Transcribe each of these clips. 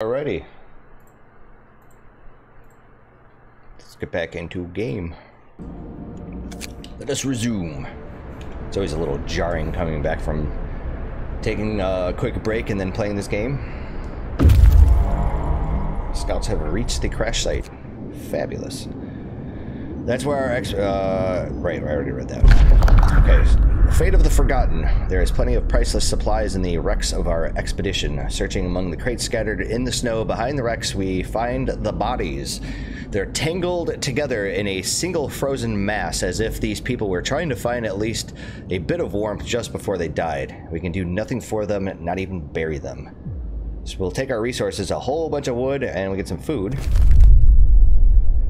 Alrighty. Let's get back into game. Let us resume. It's always a little jarring coming back from taking a quick break and then playing this game. Scouts have reached the crash site. Fabulous. That's where our right, I already read that. Okay. Fate of the Forgotten. There is plenty of priceless supplies in the wrecks of our expedition. Searching among the crates scattered in the snow behind the wrecks, we find the bodies. They're tangled together in a single frozen mass, as if these people were trying to find at least a bit of warmth just before they died. We can do nothing for them, not even bury them. So we'll take our resources, a whole bunch of wood, and we get some food.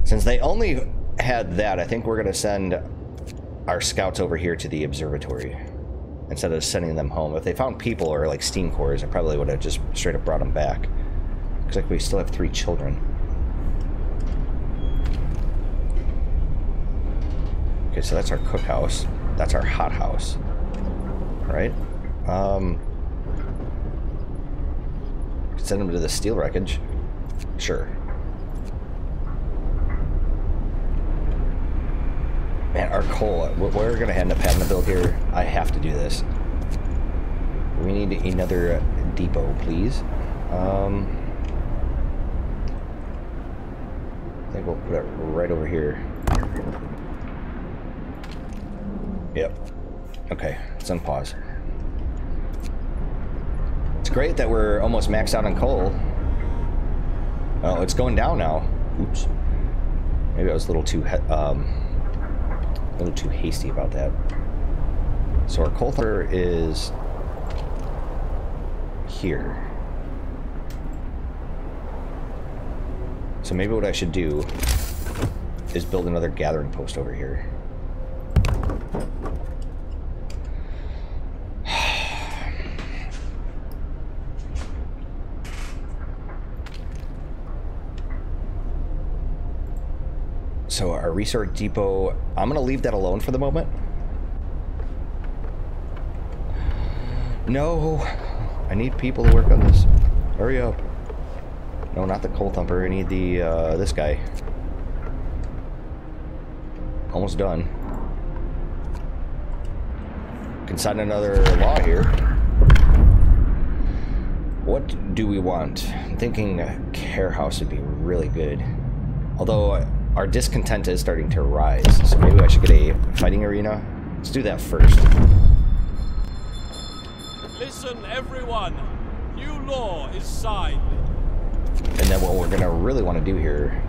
Since they only had that, I think we're going to send our scouts over here to the observatory instead of sending them home. If they found people or like steam cores, I probably would have just straight up brought them back. Looks like we still have 3 children. Okay, so that's our cookhouse. That's our hothouse. Right? Send them to the steel wreckage. Sure. Man, our coal, we're going to end up having to build here. I have to do this. We need another depot, please. I think we'll put it right over here. Yep. Okay, let's unpause. It's great that we're almost maxed out on coal. Oh, it's going down now. Oops. Maybe I was a little too hasty about that. So our coal thrower is here. So maybe what I should do is build another gathering post over here. So our resource depot, I'm gonna leave that alone for the moment. No, I need people to work on this. Hurry up. No, not the coal thumper. I need the this guy. Almost done. Can sign another law here. What do we want? I'm thinking a care house would be really good. Although our discontent is starting to rise, so maybe I should get a fighting arena. Let's do that first. Listen, everyone. New law is signed. And then what we're gonna really want to do here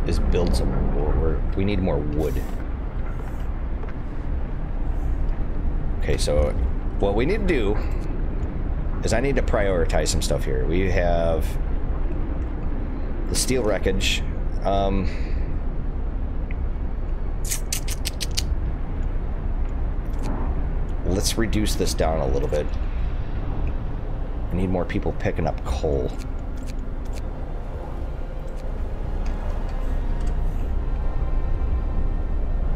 is build some more. We need more wood. Okay, so what we need to do is I need to prioritize some stuff here. We have the steel wreckage. Let's reduce this down a little bit. I need more people picking up coal.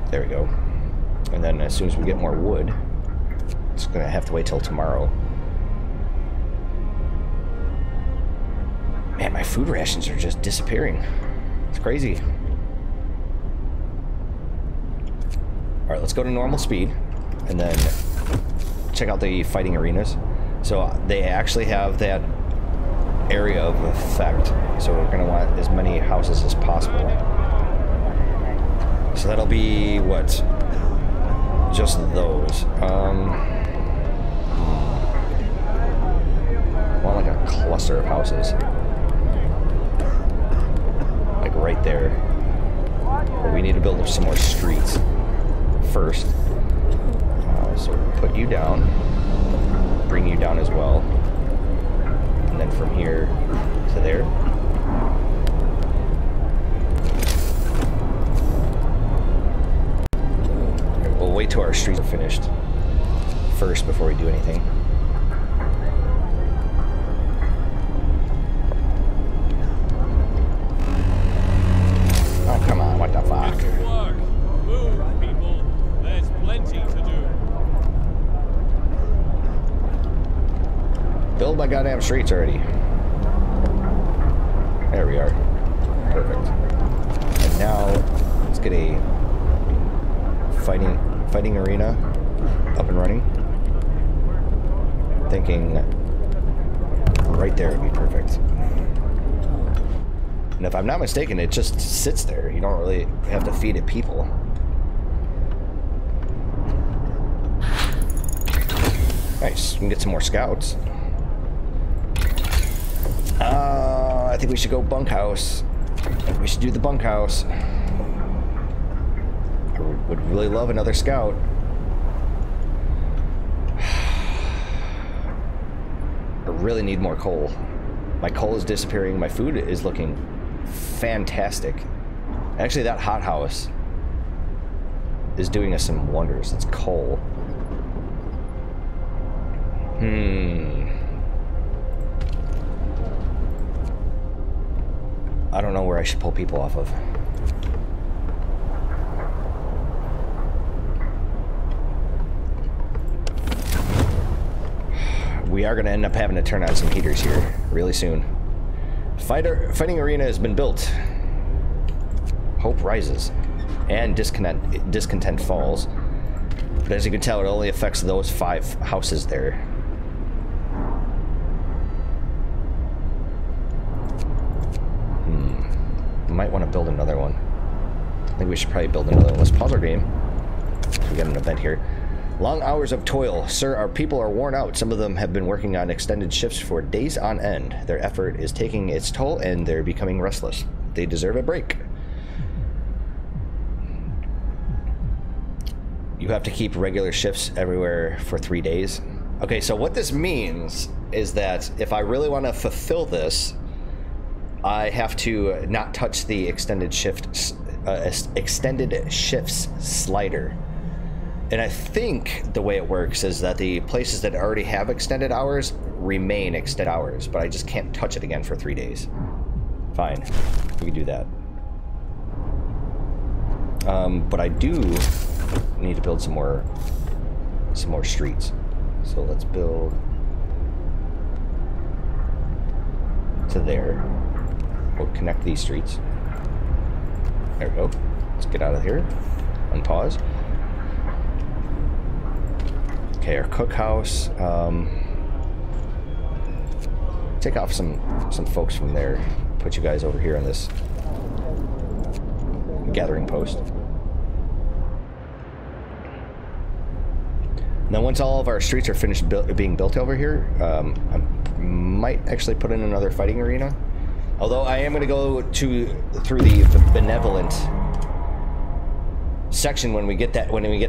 There we go. And then as soon as we get more wood, it's gonna have to wait till tomorrow. Man, my food rations are just disappearing. It's crazy. Alright, let's go to normal speed and then check out the fighting arenas. So they actually have that area of effect. So we're going to want as many houses as possible. So that'll be, what? Just those. Want like a cluster of houses. Like right there. But we need to build up some more streets first. So put you down. Bring you down as well. And then from here to there. We'll wait till our streets are finished first before we do anything. Oh, come on, what the fuck? Good work. Move, people. There's plenty to do. Build my goddamn damn streets already. There we are. Perfect. And now let's get a fighting arena up and running. Thinking right there would be perfect. And if I'm not mistaken, it just sits there. You don't really have to feed it people. Nice. We can get some more scouts. I think we should go bunkhouse. We should do the bunkhouse. I would really love another scout. I really need more coal. My coal is disappearing. My food is looking fantastic. Actually, that hothouse is doing us some wonders. It's coal. I don't know where I should pull people off of. We are going to end up having to turn on some heaters here really soon. Fighting arena has been built. Hope rises. And discontent falls. But as you can tell, it only affects those 5 houses there. Might want to build another one. I think we should probably build another one. Let's pause our game. We got an event here. Long hours of toil. Sir, our people are worn out. Some of them have been working on extended shifts for days on end. Their effort is taking its toll and they're becoming restless. They deserve a break. You have to keep regular shifts everywhere for 3 days. Okay, so what this means is that if I really want to fulfill this, I have to not touch the extended shifts slider. And I think the way it works is that the places that already have extended hours remain extended hours, but I just can't touch it again for 3 days. Fine, we can do that. But I do need to build some more streets. So let's build to there. We'll connect these streets. There we go. Let's get out of here. Unpause. Okay, our cookhouse. Take off some folks from there. Put you guys over here on this gathering post. Now, once all of our streets are finished being built over here, I might actually put in another fighting arena. Although I am going to go through the benevolent section when we get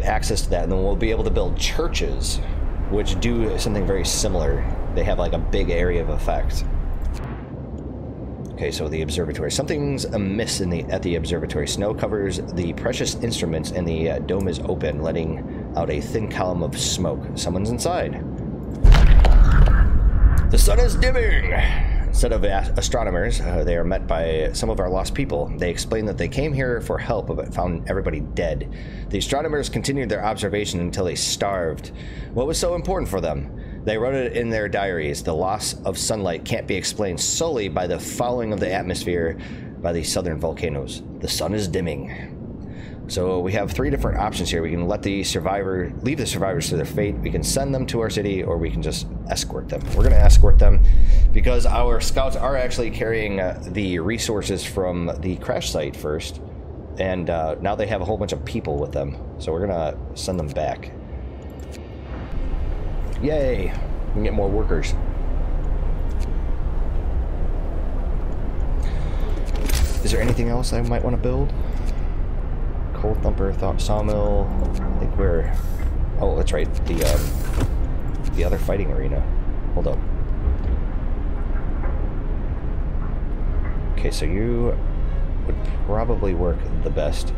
access to that, and then we'll be able to build churches, which do something very similar. They have like a big area of effect. Okay, so the observatory. Something's amiss at the observatory. Snow covers the precious instruments, and the dome is open, letting out a thin column of smoke. Someone's inside. The sun is dimming. Instead of astronomers, they are met by some of our lost people. They explain that they came here for help, but found everybody dead. The astronomers continued their observation until they starved. What was so important for them? They wrote it in their diaries. The loss of sunlight can't be explained solely by the fouling of the atmosphere by the southern volcanoes. The sun is dimming. So we have 3 different options here. We can leave the survivors to their fate. We can send them to our city, or we can just escort them. We're going to escort them because our scouts are actually carrying the resources from the crash site first. And now they have a whole bunch of people with them. So we're going to send them back. Yay! We can get more workers. Is there anything else I might want to build? Coal thumper, sawmill. I think we're... Oh, that's right. The other fighting arena. Hold up. Okay, so you would probably work the best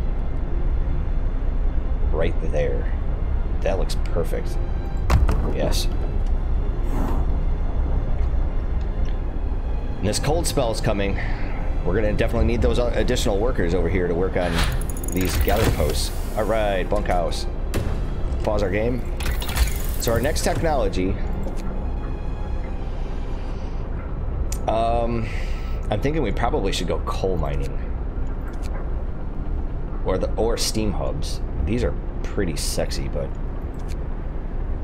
right there. That looks perfect. Yes. And this cold spell is coming. We're gonna definitely need those additional workers over here to work on these gathering posts. All right, bunkhouse. Pause our game. So our next technology I'm thinking we probably should go coal mining. Or steam hubs. These are pretty sexy, but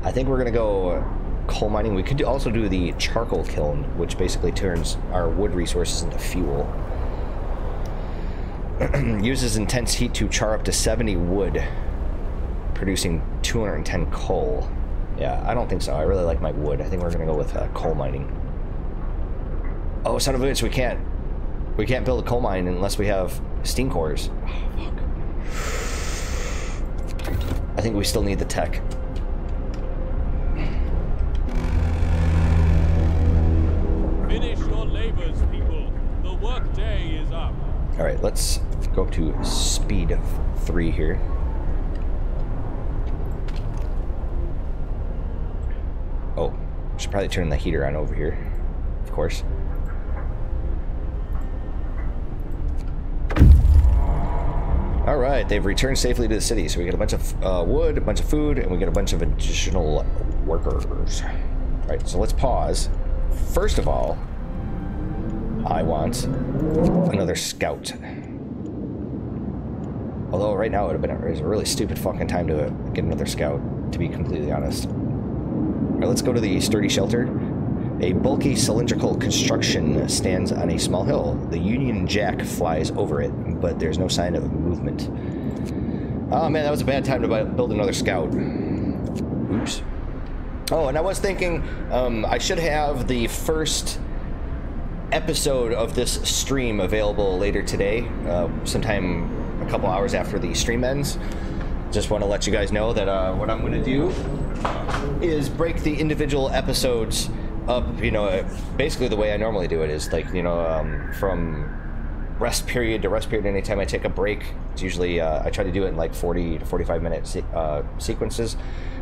I think we're gonna go coal mining. We could also do the charcoal kiln, which basically turns our wood resources into fuel. Uses intense heat to char up to 70 wood, producing 210 coal. Yeah, I don't think so. I really like my wood. I think we're gonna go with coal mining. Oh, son of a bitch, we can't build a coal mine unless we have steam cores. Oh, fuck. I think we still need the tech. Finish your labors, people. The work day is up. All right, let's go up to speed 3 here. Oh, should probably turn the heater on over here, of course. All right, they've returned safely to the city, so we get a bunch of wood, a bunch of food, and we get a bunch of additional workers. All right, so let's pause. First of all, I want another scout. Although right now it was a really stupid fucking time to get another scout, to be completely honest. All right, let's go to the sturdy shelter. A bulky cylindrical construction stands on a small hill. The Union Jack flies over it, but there's no sign of movement. Oh man, that was a bad time to build another scout. Oops. Oh, and I was thinking I should have the first episode of this stream available later today, sometime a couple hours after the stream ends. Just want to let you guys know that what I'm going to do is break the individual episodes up, you know, basically the way I normally do it is like, you know, from rest period to rest period. Anytime I take a break, it's usually I try to do it in like 40 to 45 minute sequences,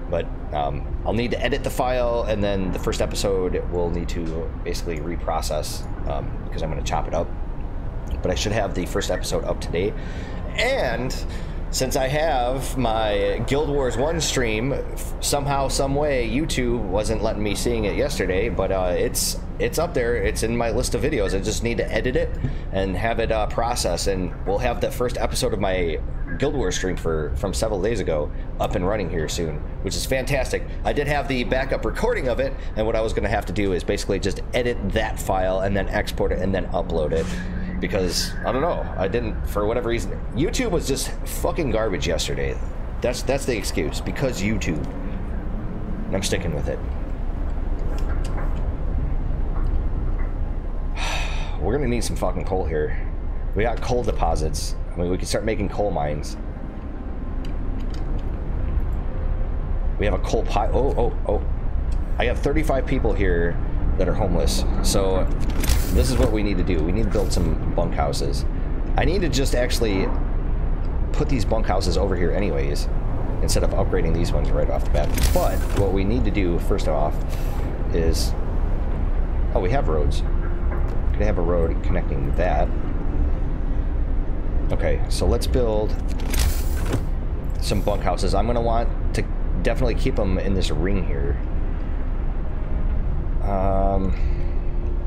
but I'll need to edit the file, and then the first episode will need to basically reprocess because I'm going to chop it up. But I should have the first episode up today. And since I have my Guild Wars 1 stream, somehow, some way, YouTube wasn't letting me seeing it yesterday, but it's up there. It's in my list of videos. I just need to edit it and have it processed, and we'll have the first episode of my Guild Wars stream from several days ago up and running here soon, which is fantastic. I did have the backup recording of it, and what I was going to have to do is basically just edit that file and then export it and then upload it. Because, I don't know, I didn't, for whatever reason. YouTube was just fucking garbage yesterday. That's the excuse, because YouTube. And I'm sticking with it. We're gonna need some fucking coal here. We got coal deposits. I mean, we can start making coal mines. We have a coal pile. Oh. I have 35 people here that are homeless. So this is what we need to do. We need to build some bunkhouses. I need to just actually put these bunkhouses over here anyways, instead of upgrading these ones right off the bat. But what we need to do first off is, oh, we have roads. We're gonna have a road connecting that. Okay, so let's build some bunkhouses. I'm gonna want to definitely keep them in this ring here.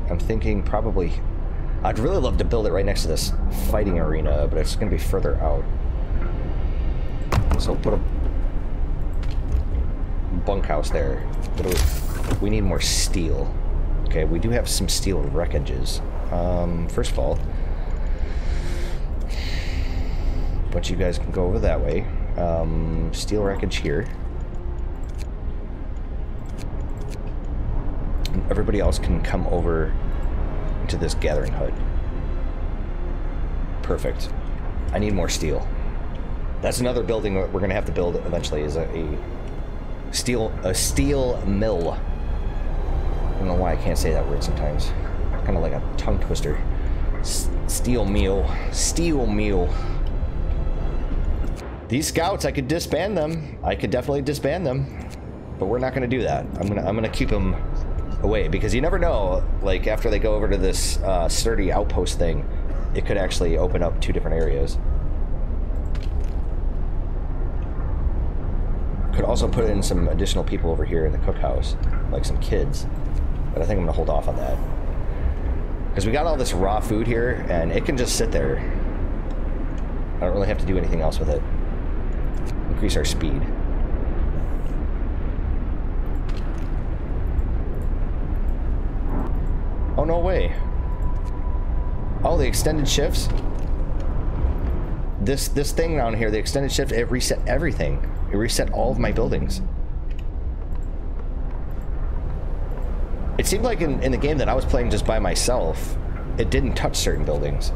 I'm thinking probably, I'd really love to build it right next to this fighting arena, but it's going to be further out. So put a bunkhouse there. We need more steel. Okay, we do have some steel wreckages. First of all, but you guys can go over that way. Steel wreckage here. Everybody else can come over to this gathering hut. Perfect. I need more steel. That's another building we're going to have to build eventually, is a steel mill. I don't know why I can't say that word sometimes. Kind of like a tongue twister. Steel meal. Steel meal. These scouts, I could disband them. I could definitely disband them. But we're not going to do that. I'm gonna keep them away, because you never know, like after they go over to this sturdy outpost thing, it could actually open up 2 different areas. Could also put in some additional people over here in the cookhouse, like some kids, but I think I'm gonna hold off on that. Because we got all this raw food here, and it can just sit there. I don't really have to do anything else with it. Increase our speed. Oh, no way. Oh, the extended shifts? This thing down here, the extended shift, it reset everything. It reset all of my buildings. It seemed like in the game that I was playing just by myself, it didn't touch certain buildings.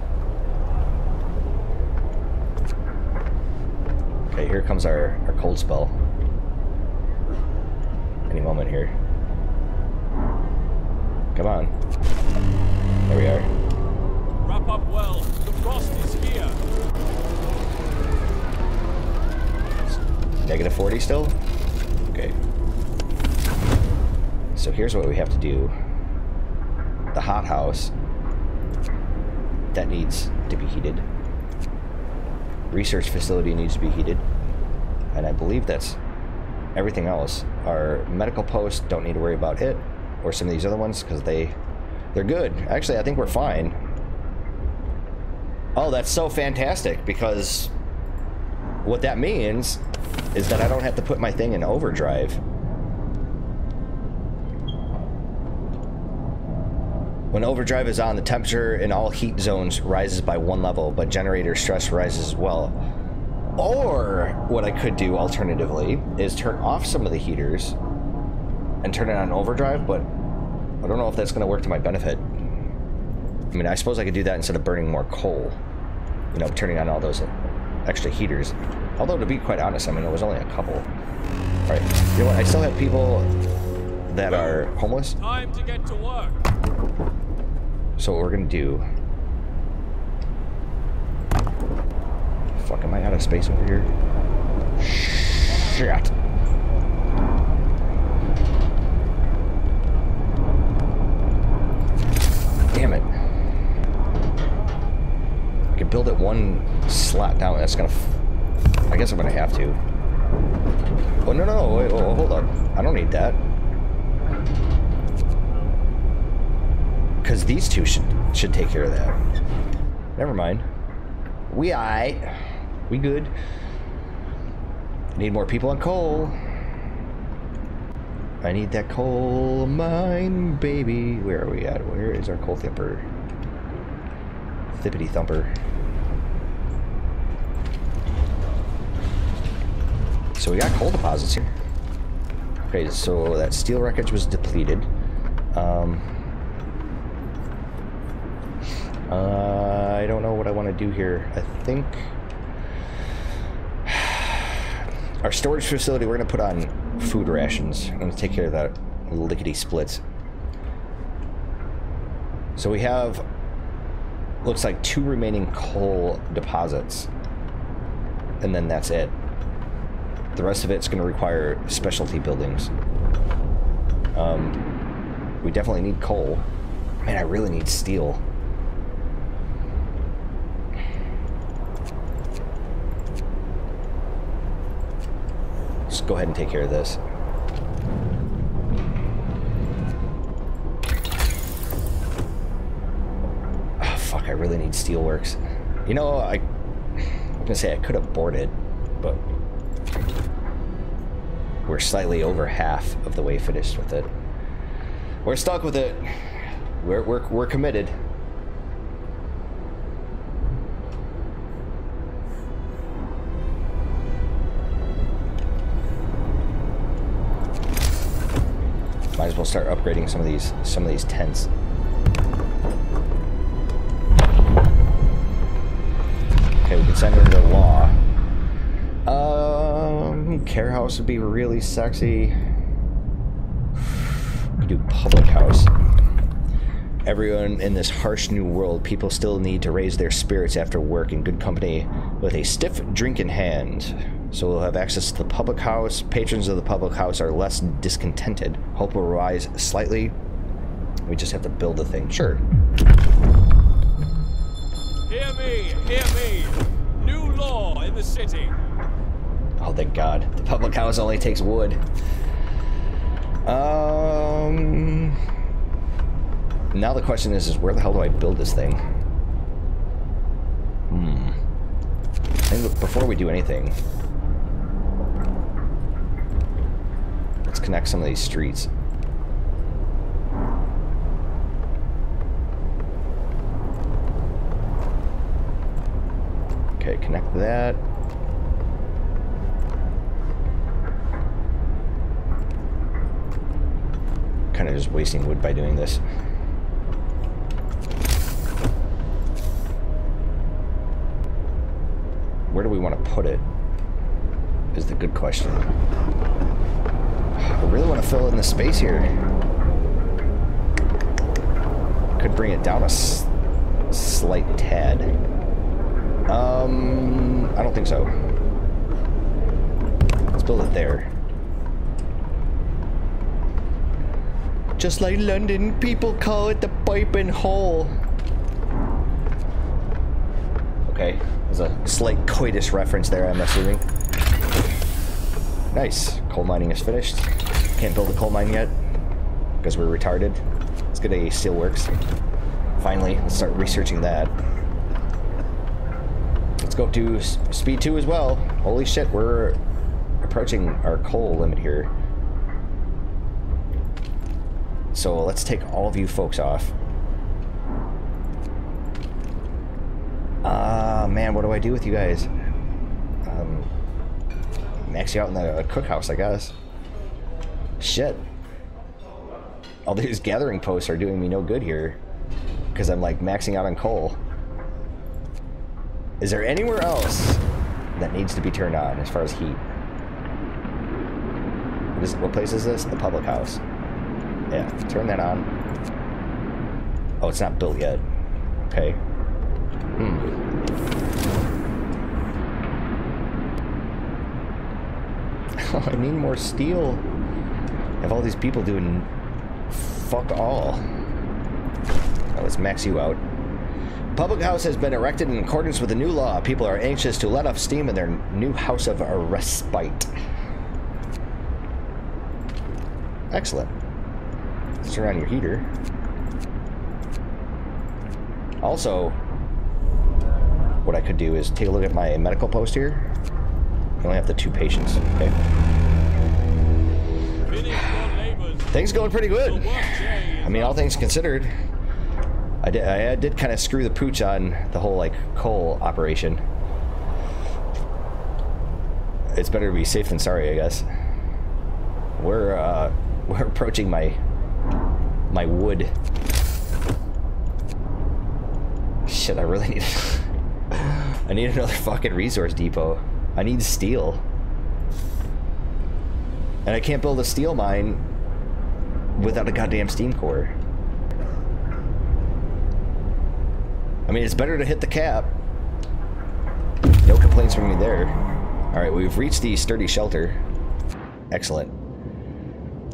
Okay, here comes our cold spell. Any moment here. Come on. There we are. Wrap up well. The frost is here. Negative 40 still? Okay. So here's what we have to do. The hothouse. That needs to be heated. Research facility needs to be heated. And I believe that's everything else. Our medical post, don't need to worry about it. Or some of these other ones, because they're good. Actually, I think we're fine. Oh, that's so fantastic, because what that means is that I don't have to put my thing in overdrive. When overdrive is on, the temperature in all heat zones rises by 1 level, but generator stress rises as well. Or what I could do alternatively is turn off some of the heaters and turn it on overdrive, but I don't know if that's going to work to my benefit. I mean, I suppose I could do that instead of burning more coal. You know, turning on all those extra heaters. Although, to be quite honest, I mean, it was only a couple. Alright, you know what? I still have people that are homeless. Time to get to work. So what we're going to do... Fuck, am I out of space over here? Shit. Damn it. I can build it one slot down. That's gonna... I guess I'm gonna have to. Oh, no, wait, oh, hold up. I don't need that. Because these two should take care of that. Never mind. We aight. We good. Need more people on coal. I need that coal mine, baby. Where are we at? Where is our coal thumper? Thippity thumper. So we got coal deposits here. Okay, so that steel wreckage was depleted. I don't know what I want to do here. I think our storage facility, we're going to put on food rations. I'm going to take care of that lickety splits. So we have, looks like 2 remaining coal deposits, and then that's it. The rest of it's going to require specialty buildings. We definitely need coal. Man, I really need steel. Let's go ahead and take care of this. Oh, fuck, I really need steelworks. You know, I'm gonna say I could have boarded, but we're slightly over half of the way finished with it. We're stuck with it. We're committed. Might as well start upgrading some of these tents. Okay, we can send in the law. Care house would be really sexy. We do public house. Everyone in this harsh new world, people still need to raise their spirits after work in good company with a stiff drink in hand. So we'll have access to the public house. Patrons of the public house are less discontented. Hope will rise slightly. We just have to build the thing. Sure. Hear me, hear me. New law in the city. Oh, thank God. The public house only takes wood. Now the question is where the hell do I build this thing? I think before we do anything, let's connect some of these streets. Okay, connect that. Kind of just wasting wood by doing this. Where do we want to put it is the good question. I really want to fill in the space here. Could bring it down a slight tad. I don't think so. Let's build it there. Just like London, people call it the piping hole. Okay, there's a slight coitus reference there, I'm assuming. Nice. Coal mining is finished. Can't build a coal mine yet because we're retarded. Let's get a steelworks. Finally, let's start researching that. Let's go to speed 2 as well. Holy shit, we're approaching our coal limit here. So let's take all of you folks off. Man, what do I do with you guys? Max you out in the cookhouse, I guess. Shit. All these gathering posts are doing me no good here. Because I'm like maxing out on coal. Is there anywhere else that needs to be turned on as far as heat? What place is this? The public house. Yeah, turn that on. Oh, it's not built yet. Okay. Oh, I need more steel. I have all these people doing fuck all. Oh, let's max you out. Public house has been erected in accordance with the new law. People are anxious to let off steam in their new house of respite. Excellent. Let's turn on your heater. Also, what I could do is take a look at my medical post here. I only have the 2 patients. Okay. Things going pretty good. I mean, all things considered. I did kind of screw the pooch on the whole like coal operation. It's better to be safe than sorry, I guess. We're approaching my wood. Shit, I really need I need another fucking resource depot. I need steel. And I can't build a steel mine without a goddamn steam core. I mean, it's better to hit the cap. No complaints from me there. Alright, we've reached the sturdy shelter. Excellent.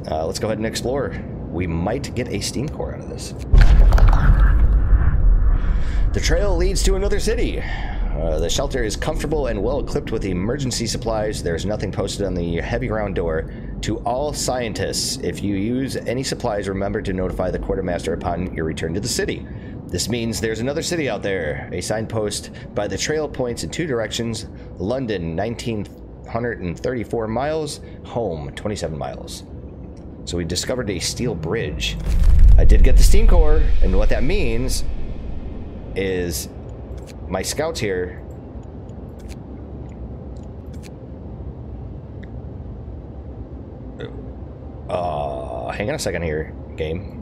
Let's go ahead and explore. We might get a steam core out of this. The trail leads to another city. The shelter is comfortable and well equipped with emergency supplies. There's nothing posted on the heavy round door. To all scientists, if you use any supplies, remember to notify the quartermaster upon your return to the city. This means there's another city out there. A signpost by the trail points in 2 directions. London, 1,934 miles. Home, 27 miles. So we discovered a steel bridge. I did get the steam core, and what that means is my scouts here hang on a second here, game.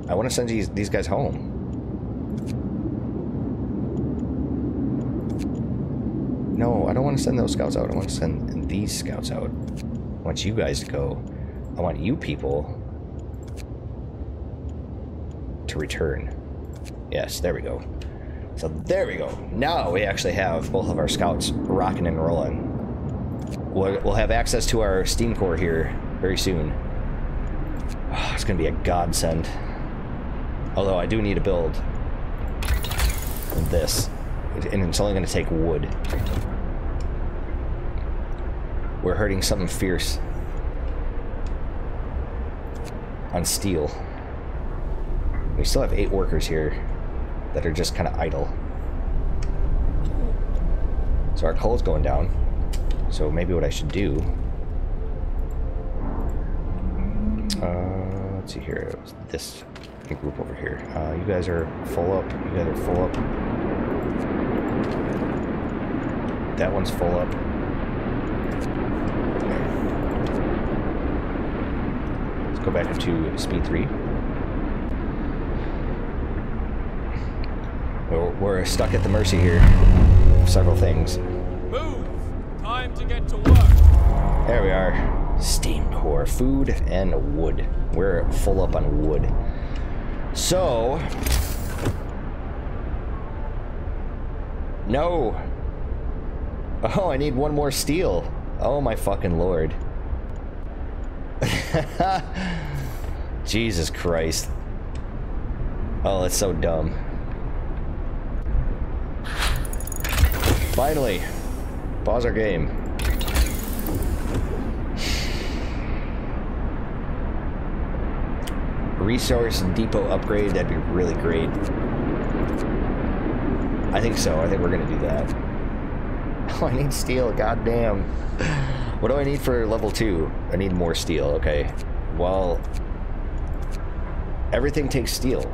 I want to send these guys home. No, I don't want to send those scouts out. I want to send these scouts out. I want you guys to go. I want you people to return. Yes, there we go. So there we go. Now we actually have both of our scouts rocking and rolling. We'll have access to our steam core here very soon. Oh, it's going to be a godsend. Although I do need to build this. And it's only going to take wood. We're hurting something fierce on steel. We still have 8 workers here that are just kind of idle. So our coal's going down. So maybe what I should do... let's see here. This group over here. You guys are full up. You guys are full up. That one's full up. Let's go back to speed 3. We're stuck at the mercy here of several things. Move! Time to get to work. There we are. Steam core, food, and wood. We're full up on wood. So... No! Oh, I need one more steel. Oh my fucking lord. Jesus Christ. Oh, that's so dumb. Finally. Pause our game. Resource depot upgrade, that'd be really great. I think so. I think we're gonna do that. Oh, I need steel, goddamn. What do I need for level 2? I need more steel, okay. Well, everything takes steel.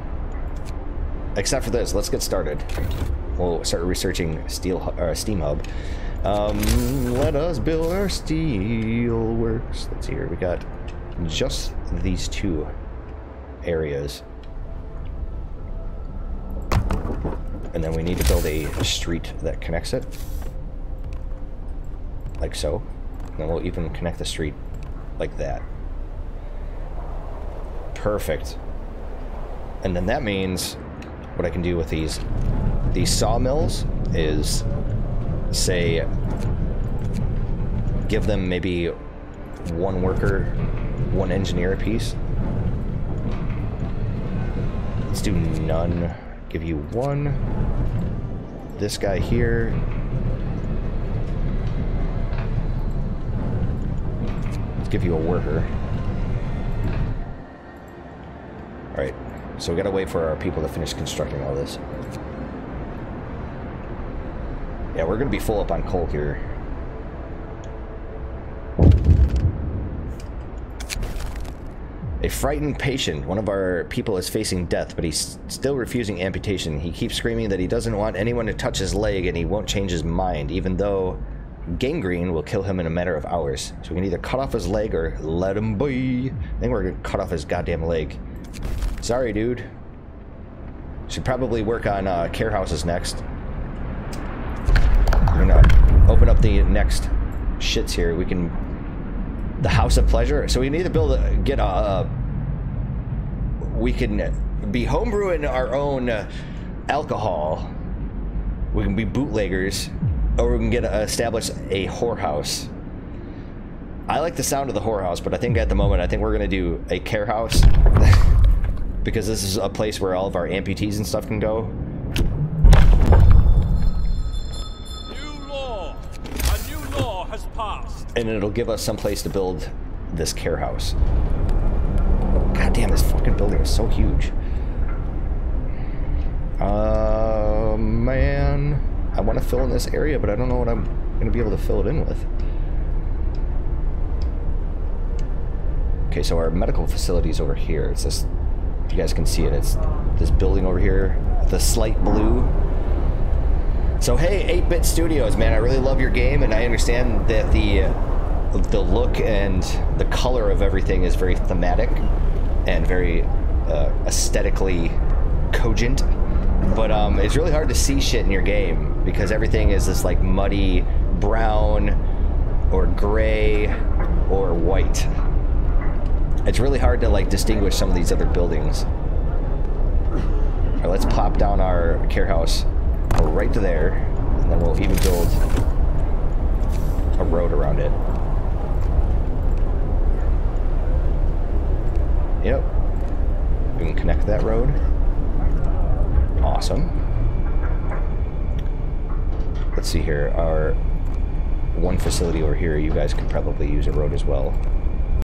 Except for this. Let's get started. We'll start researching steam hub. Let us build our steel works. Let's see here. We got just these 2 areas. And then we need to build a street that connects it. Like so. And then we'll even connect the street like that. Perfect. And then that means what I can do with these sawmills is, say, give them maybe 1 worker, 1 engineer a piece. Let's do none. Give you 1. This guy here. Let's give you a worker. Alright, so we gotta wait for our people to finish constructing all this. Yeah, we're gonna be full up on coal here. A frightened patient. One of our people is facing death, but he's still refusing amputation. He keeps screaming that he doesn't want anyone to touch his leg, and he won't change his mind, even though gangrene will kill him in a matter of hours. So we can either cut off his leg or let him be. I think we're gonna cut off his goddamn leg. Sorry, dude. Should probably work on care houses next. We're gonna open up the next shits here. We can... The House of Pleasure. So we need to build we can be homebrewing our own alcohol. We can be bootleggers, or we can get establish a whorehouse. I like the sound of the whorehouse, but I think at the moment, I think we're gonna do a care house because this is a place where all of our amputees and stuff can go. A new law has passed. And it'll give us some place to build this care house. God damn, this fucking building is so huge. Man. I want to fill in this area, but I don't know what I'm going to be able to fill it in with. Okay, so our medical facility is over here. It's this, if you guys can see it, it's this building over here, the slight blue. So hey, 8-Bit Studios, man, I really love your game, and I understand that the look and the color of everything is very thematic and very aesthetically cogent, but it's really hard to see shit in your game because everything is this like muddy brown or gray or white. It's really hard to like distinguish some of these other buildings. All right, let's plop down our care house right to there, and then we'll even build a road around it. Yep. We can connect that road. Awesome. Let's see here. Our one facility over here, you guys could probably use a road as well.